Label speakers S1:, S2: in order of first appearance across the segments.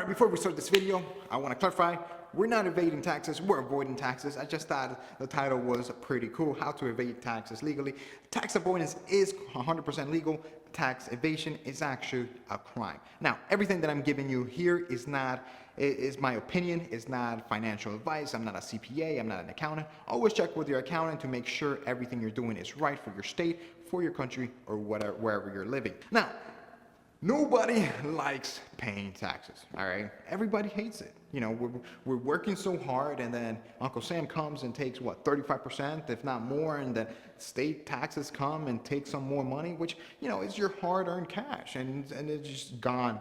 S1: before we start this video, I want to clarify, we're not evading taxes, we're avoiding taxes. I just thought the title was pretty cool, how to evade taxes legally. Tax avoidance is 100% legal. Tax evasion is actually a crime. Now, everything that I'm giving you here is my opinion, is not financial advice. I'm not a CPA, I'm not an accountant. Always check with your accountant to make sure everything you're doing is right for your state, for your country, or whatever, wherever you're living. Now, nobody likes paying taxes, all right? Everybody hates it. You know, we're working so hard, and then Uncle Sam comes and takes, what, 35%, if not more, and then state taxes come and take some more money, which, you know, is your hard-earned cash, and it's just gone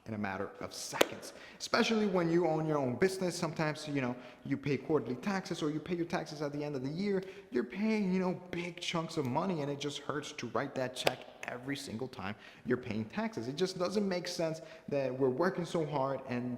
S1: in a matter of seconds. Especially when you own your own business, sometimes, you know, you pay quarterly taxes or you pay your taxes at the end of the year, you're paying, you know, big chunks of money, and it just hurts to write that check every single time you're paying taxes. It just doesn't make sense that we're working so hard and,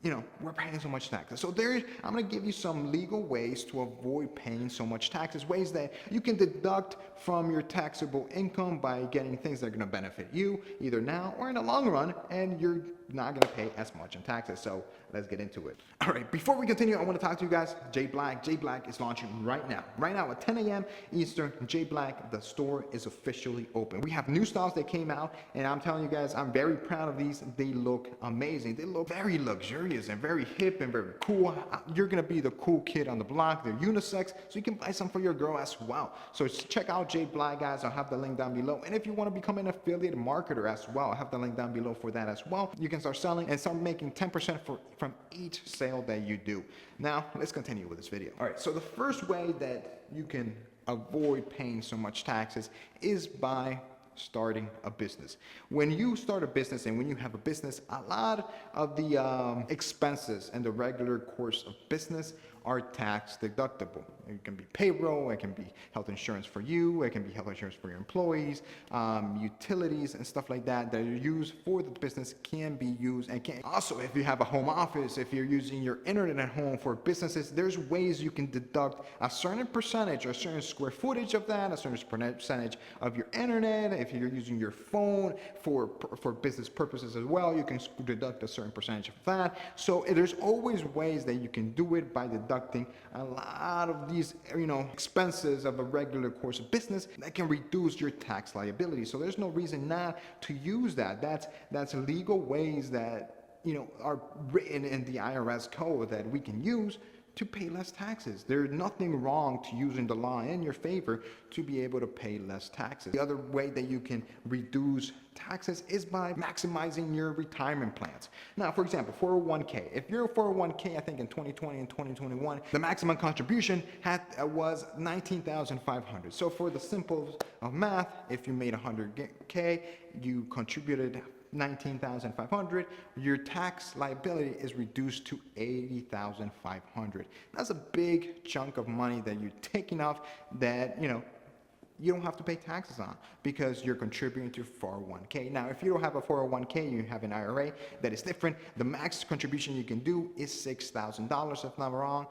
S1: you know, we're paying so much taxes. So I'm going to give you some legal ways to avoid paying so much taxes, ways that you can deduct from your taxable income by getting things that are going to benefit you either now or in the long run, and you're not going to pay as much in taxes. So let's get into it. All right, before we continue, I want to talk to you guys. J Black is launching right now at 10 a.m. Eastern. J Black, the store is officially open. We have new styles that came out, and I'm telling you guys, I'm very proud of these. They look amazing. They look very luxurious and very hip and very cool. You're going to be the cool kid on the block. They're unisex, so you can buy some for your girl as well. So check out J Black, guys. I'll have the link down below. And if you want to become an affiliate marketer as well, I'll have the link down below for that as well. You can start selling and start making 10% from each sale that you do. Now, let's continue with this video. All right, so the first way that you can avoid paying so much taxes is by starting a business. When you start a business and when you have a business, a lot of the expenses and the regular course of business are tax deductible. It can be payroll, it can be health insurance for you, it can be health insurance for your employees, utilities and stuff like that that are used for the business can be used, and can also, if you have a home office, if you're using your internet at home for businesses, there's ways you can deduct a certain percentage or a certain square footage of that, a certain percentage of your internet. If you're using your phone for business purposes as well, you can deduct a certain percentage of that. So there's always ways that you can do it by deducting a lot of these, you know, expenses of a regular course of business that can reduce your tax liability. So there's no reason not to use that. That's legal ways that, you know, are written in the IRS code that we can use to pay less taxes. There's nothing wrong to using the law in your favor to be able to pay less taxes. The other way that you can reduce taxes is by maximizing your retirement plans. Now, for example, 401k. If you're a 401k, I think in 2020 and 2021, the maximum contribution was $19,500. So for the simple of math, if you made 100k, you contributed $19,500, your tax liability is reduced to $80,500. That's a big chunk of money that you're taking off that, you know, you don't have to pay taxes on because you're contributing to 401k. Now, if you don't have a 401k, you have an IRA, that is different. The max contribution you can do is $6,000, if I'm not wrong.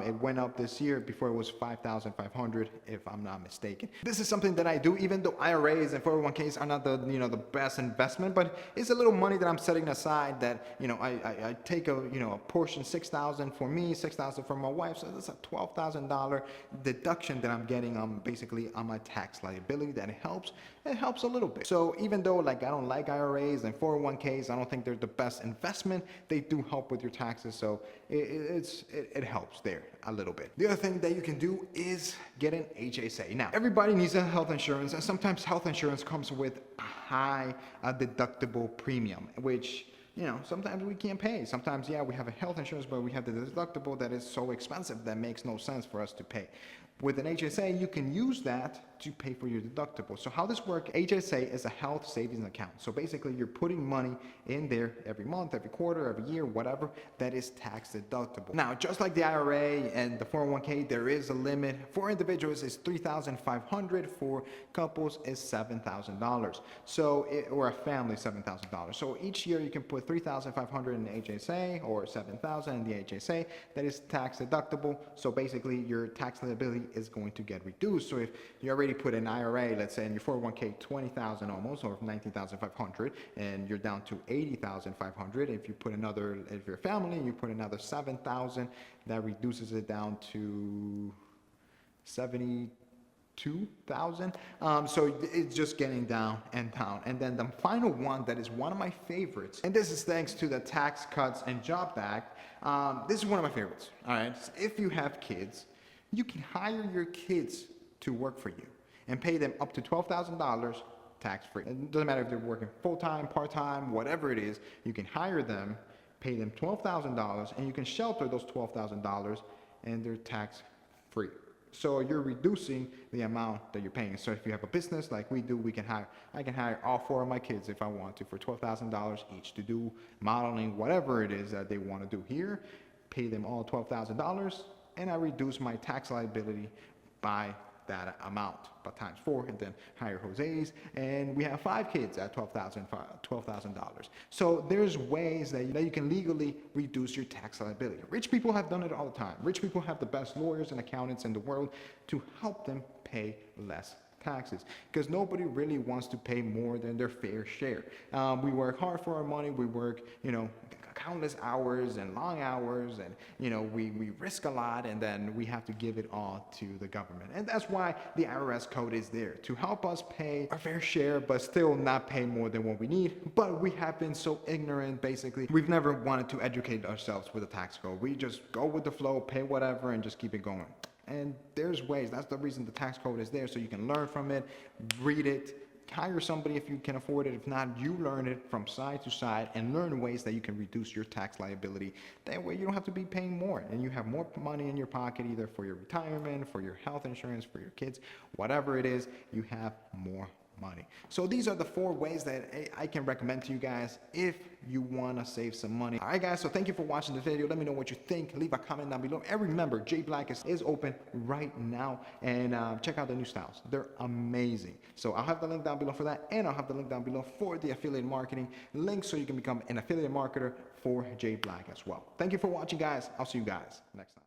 S1: It went up this year. Before it was $5,500, if I'm not mistaken. This is something that I do, even though IRAs and 401ks are not the, you know, the best investment, but it's a little money that I'm setting aside that, you know, I take a, you know, a portion, $6,000 for me, $6,000 for my wife. So that's a $12,000 deduction that I'm getting basically on my tax liability. That it helps a little bit. So even though, like, I don't like IRAs and 401ks, I don't think they're the best investment, they do help with your taxes. So it helps there a little bit. The other thing that you can do is get an HSA. Now, everybody needs a health insurance, and sometimes health insurance comes with a high deductible premium, which, you know, sometimes we can't pay. Sometimes, yeah, we have a health insurance, but we have the deductible that is so expensive that makes no sense for us to pay. With an HSA, you can use that to pay for your deductible. So how this works, HSA is a health savings account. So basically you're putting money in there every month, every quarter, every year, whatever, that is tax deductible. Now, just like the IRA and the 401k, there is a limit. For individuals, it's $3,500. For couples, is $7,000. So, or a family, $7,000. So each year you can put $3,500 in the HSA or $7,000 in the HSA. That is tax deductible. So basically your tax liability is going to get reduced. So if you already already put an IRA, let's say in your 401k 20,000 almost, or 19,500, and you're down to 80,500. If you put another, if you're a family, you put another 7,000, that reduces it down to 72,000. So it's just getting down and down. And then the final one that is one of my favorites, and this is thanks to the Tax Cuts and Jobs Act. This is one of my favorites. All right, so if you have kids, you can hire your kids to work for you and pay them up to $12,000 tax-free. It doesn't matter if they're working full-time, part-time, whatever it is. You can hire them, pay them $12,000, and you can shelter those $12,000, and they're tax-free. So you're reducing the amount that you're paying. So if you have a business like we do, I can hire all 4 of my kids if I want to for $12,000 each to do modeling, whatever it is that they want to do here, pay them all $12,000, and I reduce my tax liability by that amount, but times 4, and then hire Jose's, and we have 5 kids at $12,000. So there's ways that you can legally reduce your tax liability. Rich people have done it all the time. Rich people have the best lawyers and accountants in the world to help them pay less taxes, because nobody really wants to pay more than their fair share. We work hard for our money. We work, countless hours and long hours, and we risk a lot, and then we have to give it all to the government. And that's why the IRS code is there, to help us pay our fair share but still not pay more than what we need. But we have been so ignorant, basically. We've never wanted to educate ourselves with a tax code. We just go with the flow, pay whatever, and just keep it going. And there's ways. That's the reason the tax code is there, so you can learn from it, read it, hire somebody if you can afford it. If not, you learn it from side to side and learn ways that you can reduce your tax liability. That way you don't have to be paying more, and you have more money in your pocket, either for your retirement, for your health insurance, for your kids, whatever it is, you have more money. So these are the 4 ways that I can recommend to you guys if you want to save some money. All right, guys, so thank you for watching the video. Let me know what you think. Leave a comment down below. And remember, J Black is open right now, and check out the new styles. They're amazing. So I'll have the link down below for that, and I'll have the link down below for the affiliate marketing link, so you can become an affiliate marketer for J Black as well. Thank you for watching, guys. I'll see you guys next time.